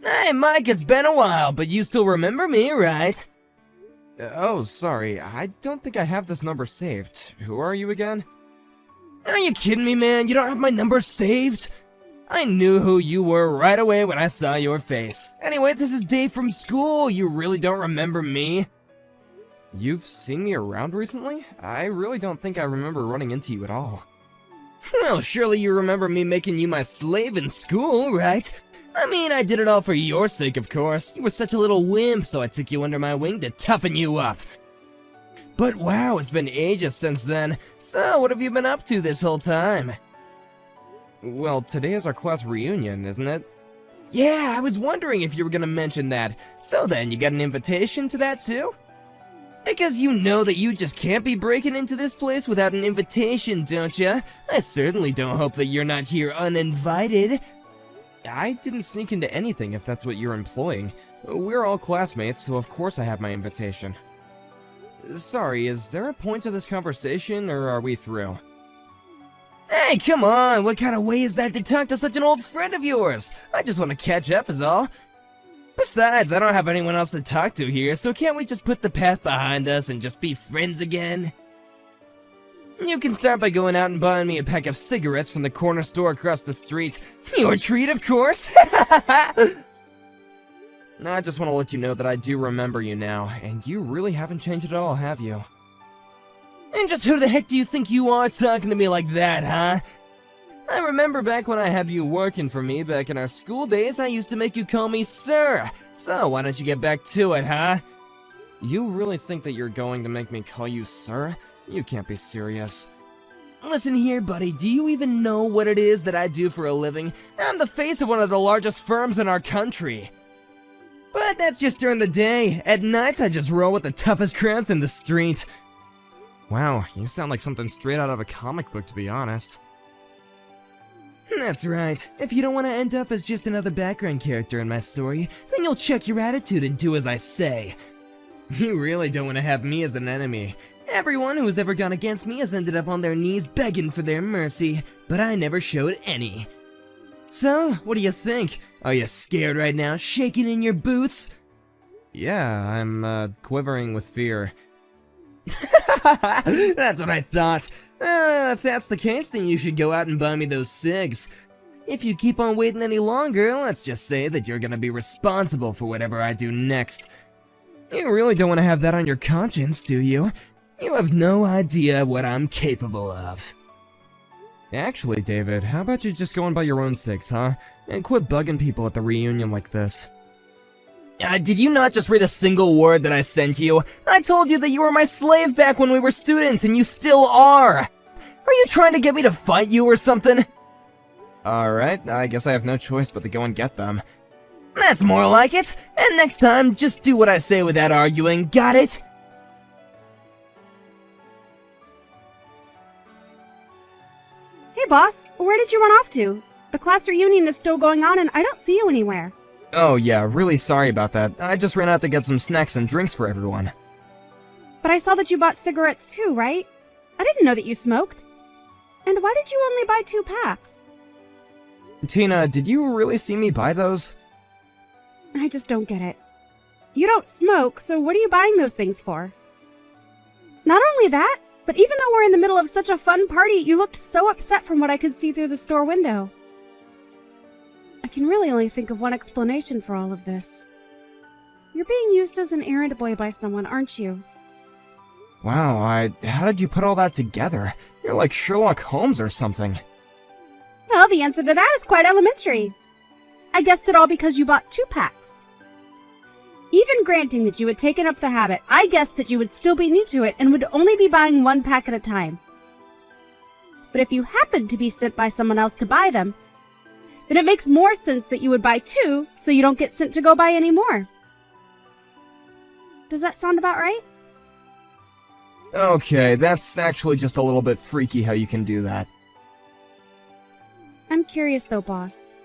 Hey, Mike, it's been a while, but you still remember me, right? Oh, sorry. I don't think I have this number saved. Who are you again? Are you kidding me, man? You don't have my number saved? I knew who you were right away when I saw your face. Anyway, this is Dave from school. You really don't remember me? You've seen me around recently? I really don't think I remember running into you at all. Well, surely you remember me making you my slave in school, right? I mean, I did it all for your sake, of course. You were such a little wimp, so I took you under my wing to toughen you up. But wow, it's been ages since then. So, what have you been up to this whole time? Well, today is our class reunion, isn't it? Yeah, I was wondering if you were gonna mention that. So then, you got an invitation to that too? Because you know that you just can't be breaking into this place without an invitation, don't ya? I certainly don't hope that you're not here uninvited. I didn't sneak into anything if that's what you're implying. We're all classmates, so of course I have my invitation. Sorry, is there a point to this conversation, or are we through? Hey, come on! What kind of way is that to talk to such an old friend of yours? I just want to catch up is all. Besides, I don't have anyone else to talk to here, so can't we just put the past behind us and just be friends again? You can start by going out and buying me a pack of cigarettes from the corner store across the street. Your treat, of course! I just want to let you know that I do remember you now, and you really haven't changed at all, have you? And just who the heck do you think you are talking to me like that, huh? I remember back when I had you working for me back in our school days, I used to make you call me sir. So why don't you get back to it, huh? You really think that you're going to make me call you sir? You can't be serious. Listen here, buddy, do you even know what it is that I do for a living? I'm the face of one of the largest firms in our country. But that's just during the day. At nights, I just roll with the toughest crowds in the street. Wow, you sound like something straight out of a comic book, to be honest. That's right. If you don't want to end up as just another background character in my story, then you'll check your attitude and do as I say. You really don't want to have me as an enemy. Everyone who's ever gone against me has ended up on their knees begging for their mercy, but I never showed any. So, what do you think? Are you scared right now, shaking in your boots? Yeah, I'm quivering with fear. That's what I thought. If that's the case, then you should go out and buy me those cigs. If you keep on waiting any longer, let's just say that you're gonna be responsible for whatever I do next. You really don't want to have that on your conscience, do you? You have no idea what I'm capable of. Actually, David, how about you just go and buy your own cigs, huh? And quit bugging people at the reunion like this. Did you not just read a single word that I sent you? I told you that you were my slave back when we were students, and you still are! Are you trying to get me to fight you or something? Alright, I guess I have no choice but to go and get them. That's more like it! And next time, just do what I say without arguing, got it? Hey boss, where did you run off to? The class reunion is still going on and I don't see you anywhere. Oh yeah, really sorry about that. I just ran out to get some snacks and drinks for everyone. But I saw that you bought cigarettes too, right? I didn't know that you smoked. And why did you only buy 2 packs? Tina, did you really see me buy those? I just don't get it. You don't smoke, so what are you buying those things for? Not only that, but even though we're in the middle of such a fun party, you looked so upset from what I could see through the store window. I can really only think of one explanation for all of this. You're being used as an errand boy by someone, aren't you? Wow, how did you put all that together? You're like Sherlock Holmes or something. Well, the answer to that is quite elementary. I guessed it all because you bought 2 packs. Even granting that you had taken up the habit, I guessed that you would still be new to it and would only be buying 1 pack at a time. But if you happened to be sent by someone else to buy them, then it makes more sense that you would buy 2 so you don't get sent to go buy any more. Does that sound about right? Okay, that's actually just a little bit freaky how you can do that. I'm curious though, boss.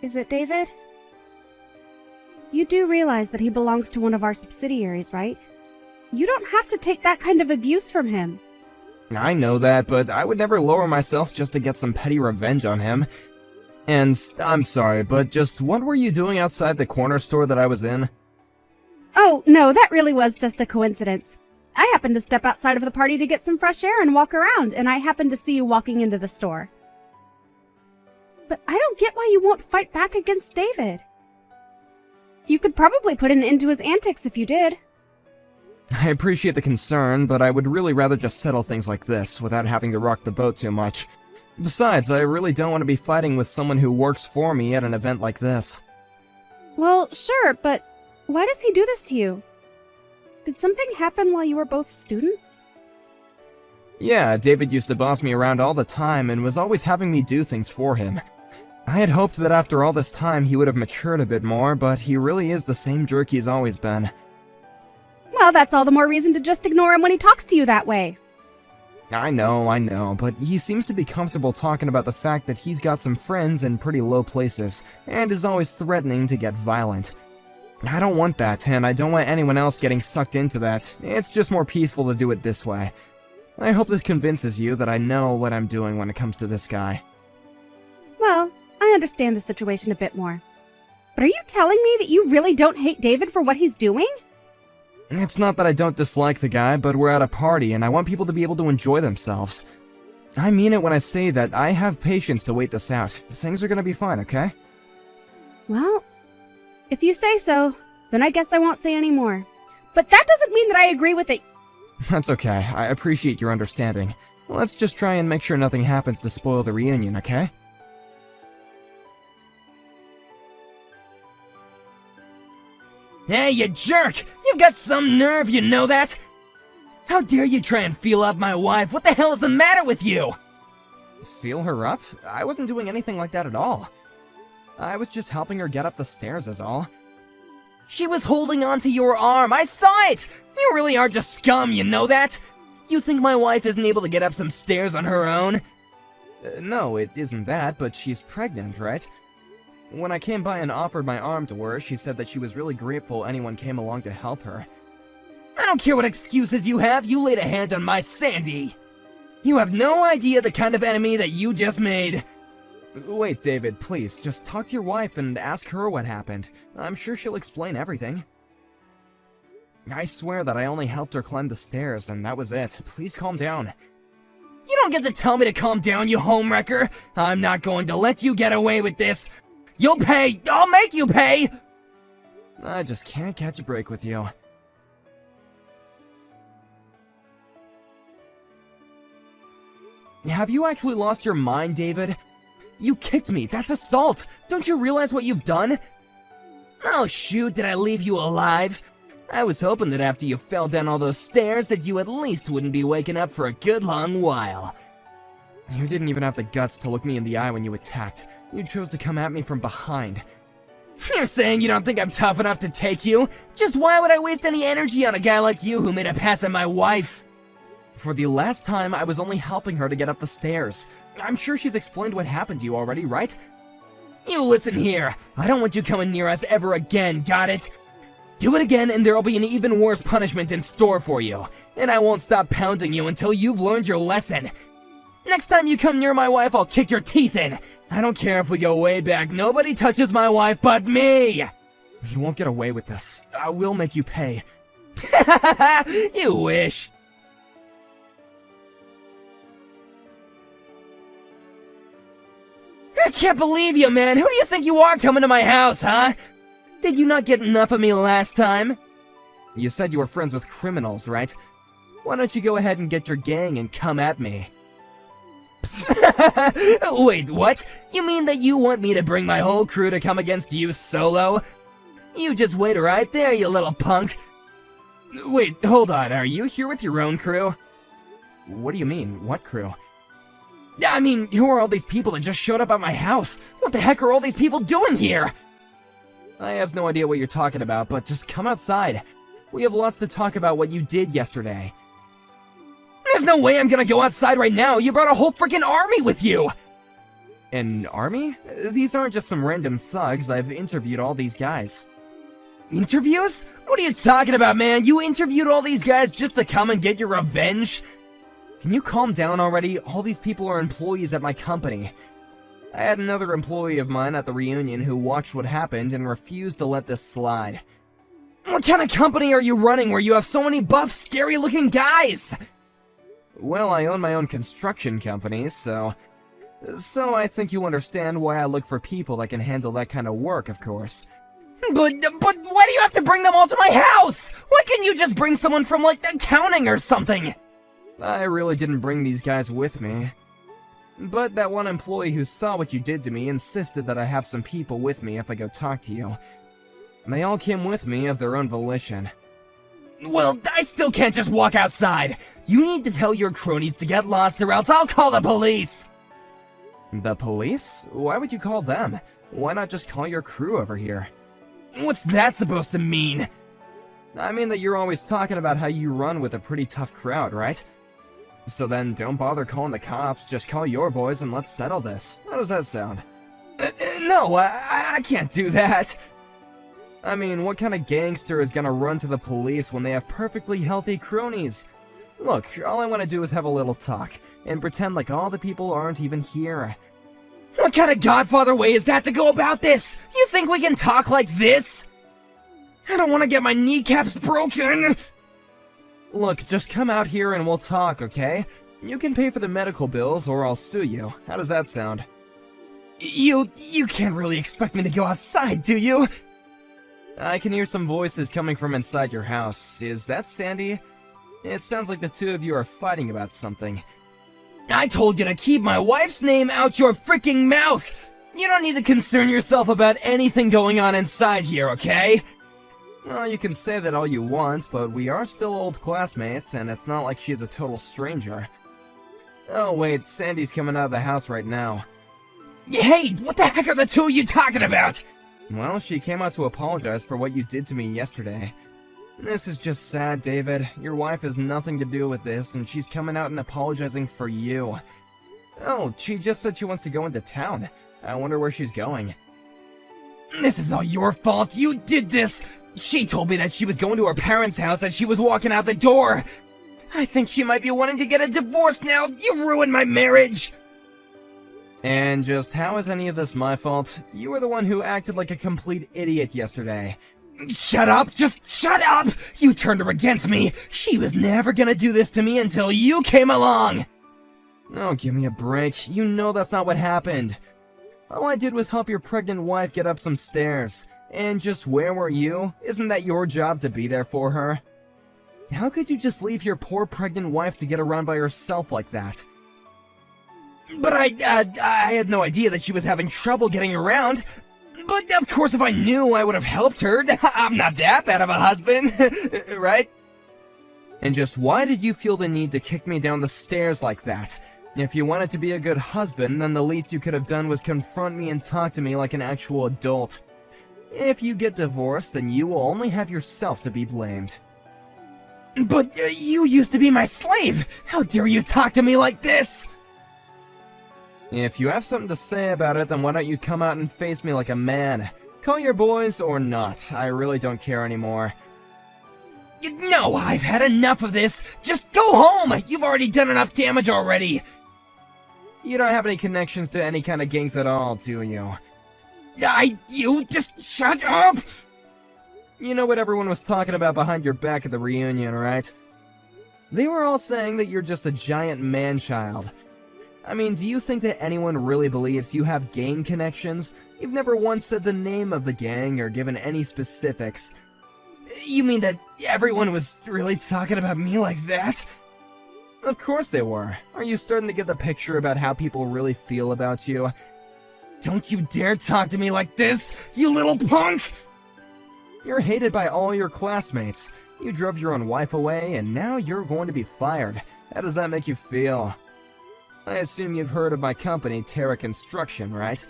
Is it David? You do realize that he belongs to one of our subsidiaries, right? You don't have to take that kind of abuse from him. I know that, but I would never lower myself just to get some petty revenge on him. And I'm sorry, but just what were you doing outside the corner store that I was in? Oh, no, that really was just a coincidence. I happened to step outside of the party to get some fresh air and walk around, and I happened to see you walking into the store. But I don't get why you won't fight back against David. You could probably put an end to his antics if you did. I appreciate the concern, but I would really rather just settle things like this without having to rock the boat too much. Besides, I really don't want to be fighting with someone who works for me at an event like this. Well, sure, but why does he do this to you? Did something happen while you were both students? Yeah, David used to boss me around all the time and was always having me do things for him. I had hoped that after all this time he would have matured a bit more, but he really is the same jerk he's always been. Well, that's all the more reason to just ignore him when he talks to you that way. I know, but he seems to be comfortable talking about the fact that he's got some friends in pretty low places, and is always threatening to get violent. I don't want that, and I don't want anyone else getting sucked into that. It's just more peaceful to do it this way. I hope this convinces you that I know what I'm doing when it comes to this guy. Well, I understand the situation a bit more. But are you telling me that you really don't hate David for what he's doing? It's not that I don't dislike the guy, but we're at a party and I want people to be able to enjoy themselves. I mean it when I say that I have patience to wait this out. Things are gonna be fine, okay? Well, if you say so, then I guess I won't say any more. But that doesn't mean that I agree with it. That's okay, I appreciate your understanding. Let's just try and make sure nothing happens to spoil the reunion, okay? Hey, you jerk! You've got some nerve, you know that? How dare you try and feel up my wife? What the hell is the matter with you? Feel her up? I wasn't doing anything like that at all. I was just helping her get up the stairs is all. She was holding onto your arm, I saw it! You really are just scum, you know that? You think my wife isn't able to get up some stairs on her own? No, it isn't that, but she's pregnant, right? When I came by and offered my arm to her, she said that she was really grateful anyone came along to help her. I don't care what excuses you have, you laid a hand on my Sandy! You have no idea the kind of enemy that you just made. Wait, David, please, just talk to your wife and ask her what happened. I'm sure she'll explain everything. I swear that I only helped her climb the stairs, and that was it. Please calm down. You don't get to tell me to calm down, you homewrecker! I'm not going to let you get away with this! You'll pay! I'll make you pay! I just can't catch a break with you. Have you actually lost your mind, David? You kicked me, that's assault! Don't you realize what you've done? Oh shoot, did I leave you alive? I was hoping that after you fell down all those stairs that you at least wouldn't be waking up for a good long while. You didn't even have the guts to look me in the eye when you attacked. You chose to come at me from behind. You're saying you don't think I'm tough enough to take you? Just why would I waste any energy on a guy like you who made a pass at my wife? For the last time, I was only helping her to get up the stairs. I'm sure she's explained what happened to you already, right? You listen here. I don't want you coming near us ever again, got it? Do it again and there'll be an even worse punishment in store for you. And I won't stop pounding you until you've learned your lesson. Next time you come near my wife, I'll kick your teeth in. I don't care if we go way back. Nobody touches my wife but me. You won't get away with this. I will make you pay. You wish. I can't believe you, man. Who do you think you are coming to my house, huh? Did you not get enough of me last time? You said you were friends with criminals, right? Why don't you go ahead and get your gang and come at me? Wait, what? You mean that you want me to bring my whole crew to come against you solo? You just wait right there, you little punk. Wait, hold on, are you here with your own crew? What do you mean, what crew? I mean, who are all these people that just showed up at my house? What the heck are all these people doing here? I have no idea what you're talking about, but just come outside. We have lots to talk about what you did yesterday. There's no way I'm gonna go outside right now. You brought a whole freaking army with you. An army? These aren't just some random thugs. I've interviewed all these guys. Interviews? What are you talking about, man? You interviewed all these guys just to come and get your revenge? Can you calm down already? All these people are employees at my company. I had another employee of mine at the reunion who watched what happened and refused to let this slide. What kind of company are you running where you have so many buff, scary-looking guys? Well, I own my own construction company, so I think you understand why I look for people that can handle that kind of work, of course. But why do you have to bring them all to my house? Why can't you just bring someone from, like, accounting or something? I really didn't bring these guys with me. But that one employee who saw what you did to me insisted that I have some people with me if I go talk to you. They all came with me of their own volition. Well, I still can't just walk outside. You need to tell your cronies to get lost or else I'll call the police. The police? Why would you call them? Why not just call your crew over here? What's that supposed to mean? I mean that you're always talking about how you run with a pretty tough crowd, right? So then don't bother calling the cops, just call your boys and let's settle this. How does that sound? No, I can't do that. I mean, what kind of gangster is gonna run to the police when they have perfectly healthy cronies? Look, all I want to do is have a little talk, and pretend like all the people aren't even here. What kind of Godfather way is that to go about this? You think we can talk like this? I don't want to get my kneecaps broken. Look, just come out here and we'll talk, okay? You can pay for the medical bills or I'll sue you. How does that sound? You can't really expect me to go outside, do you? I can hear some voices coming from inside your house. Is that Sandy? It sounds like the two of you are fighting about something. I told you to keep my wife's name out your freaking mouth! You don't need to concern yourself about anything going on inside here, okay? Well, you can say that all you want, but we are still old classmates, and it's not like she's a total stranger. Oh wait, Sandy's coming out of the house right now. Hey, what the heck are the two of you talking about? Well, she came out to apologize for what you did to me yesterday. This is just sad, David. Your wife has nothing to do with this, and she's coming out and apologizing for you. Oh, she just said she wants to go into town. I wonder where she's going. This is all your fault. You did this. She told me that she was going to her parents' house as she was walking out the door. I think she might be wanting to get a divorce now. You ruined my marriage. And just how is any of this my fault? You were the one who acted like a complete idiot yesterday. Shut up! Just shut up! You turned her against me! She was never gonna do this to me until you came along! Oh, give me a break. You know that's not what happened. All I did was help your pregnant wife get up some stairs. And just where were you? Isn't that your job to be there for her? How could you just leave your poor pregnant wife to get around by herself like that? But I had no idea that she was having trouble getting around. But of course if I knew, I would have helped her. I'm not that bad of a husband, right? And just why did you feel the need to kick me down the stairs like that? If you wanted to be a good husband, then the least you could have done was confront me and talk to me like an actual adult. If you get divorced, then you will only have yourself to be blamed. But you used to be my slave! How dare you talk to me like this? If you have something to say about it, then why don't you come out and face me like a man? Call your boys or not, I really don't care anymore. No, I've had enough of this! Just go home! You've already done enough damage already! You don't have any connections to any kind of gangs at all, do you? You just shut up! You know what everyone was talking about behind your back at the reunion, right? They were all saying that you're just a giant man-child. I mean, do you think that anyone really believes you have gang connections? You've never once said the name of the gang or given any specifics. You mean that everyone was really talking about me like that? Of course they were. Are you starting to get the picture about how people really feel about you? Don't you dare talk to me like this, you little punk! You're hated by all your classmates. You drove your own wife away, and now you're going to be fired. How does that make you feel? I assume you've heard of my company, Terra Construction, right?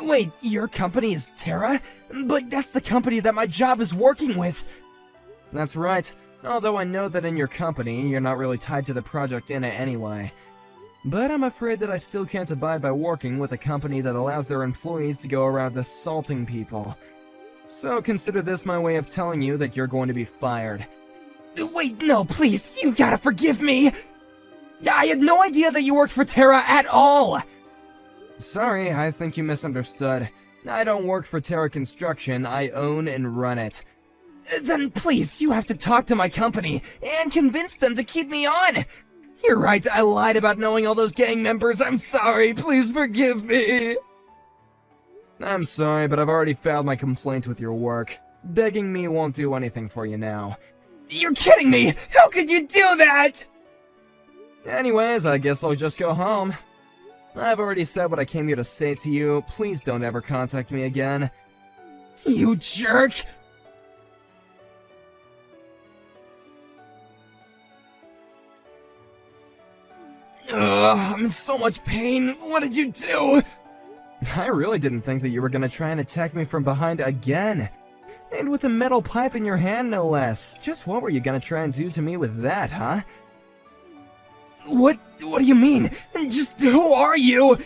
Wait, your company is Terra? But that's the company that my job is working with! That's right, although I know that in your company, you're not really tied to the project in it anyway. But I'm afraid that I still can't abide by working with a company that allows their employees to go around assaulting people. So consider this my way of telling you that you're going to be fired. Wait, no, please, you gotta forgive me! I had no idea that you worked for Terra at all! Sorry, I think you misunderstood. I don't work for Terra Construction, I own and run it. Then please, you have to talk to my company and convince them to keep me on. You're right, I lied about knowing all those gang members. I'm sorry, please forgive me. I'm sorry, but I've already filed my complaint with your work. Begging me won't do anything for you now. You're kidding me! How could you do that? Anyways, I guess I'll just go home. I've already said what I came here to say to you. Please don't ever contact me again. You jerk! Ugh, I'm in so much pain. What did you do? I really didn't think that you were gonna try and attack me from behind again. And with a metal pipe in your hand, no less. Just what were you gonna try and do to me with that, huh? What do you mean? Just who are you?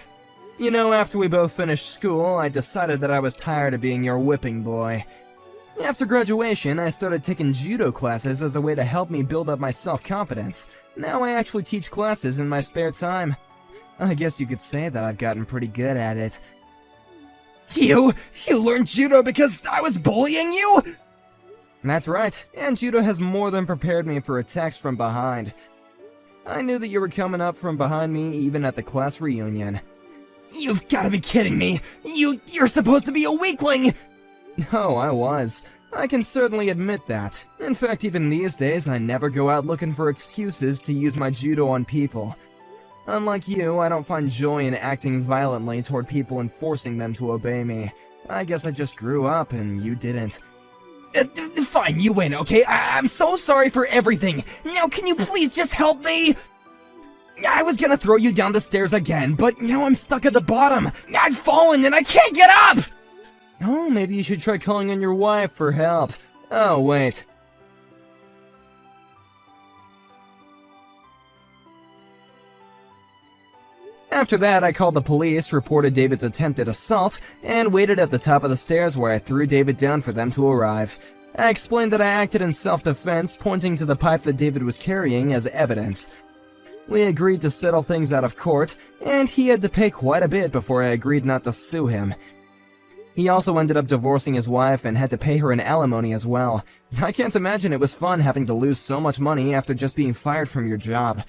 You know, after we both finished school, I decided that I was tired of being your whipping boy. After graduation, I started taking judo classes as a way to help me build up my self-confidence. Now I actually teach classes in my spare time. I guess you could say that I've gotten pretty good at it. You learned judo because I was bullying you? That's right, and judo has more than prepared me for attacks from behind. I knew that you were coming up from behind me even at the class reunion. You've gotta be kidding me! You're supposed to be a weakling! Oh, I was. I can certainly admit that. In fact, even these days, I never go out looking for excuses to use my judo on people. Unlike you, I don't find joy in acting violently toward people and forcing them to obey me. I guess I just grew up and you didn't. Fine, you win, okay? I'm so sorry for everything. Now can you please just help me? I was gonna throw you down the stairs again, but now I'm stuck at the bottom. I've fallen and I can't get up! Oh, maybe you should try calling on your wife for help. Oh, wait. After that, I called the police, reported David's attempted assault, and waited at the top of the stairs where I threw David down for them to arrive. I explained that I acted in self-defense, pointing to the pipe that David was carrying as evidence. We agreed to settle things out of court, and he had to pay quite a bit before I agreed not to sue him. He also ended up divorcing his wife and had to pay her an alimony as well. I can't imagine it was fun having to lose so much money after just being fired from your job.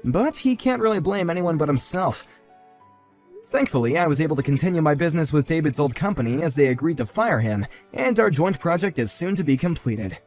But he can't really blame anyone but himself. Thankfully, I was able to continue my business with David's old company as they agreed to fire him, and our joint project is soon to be completed.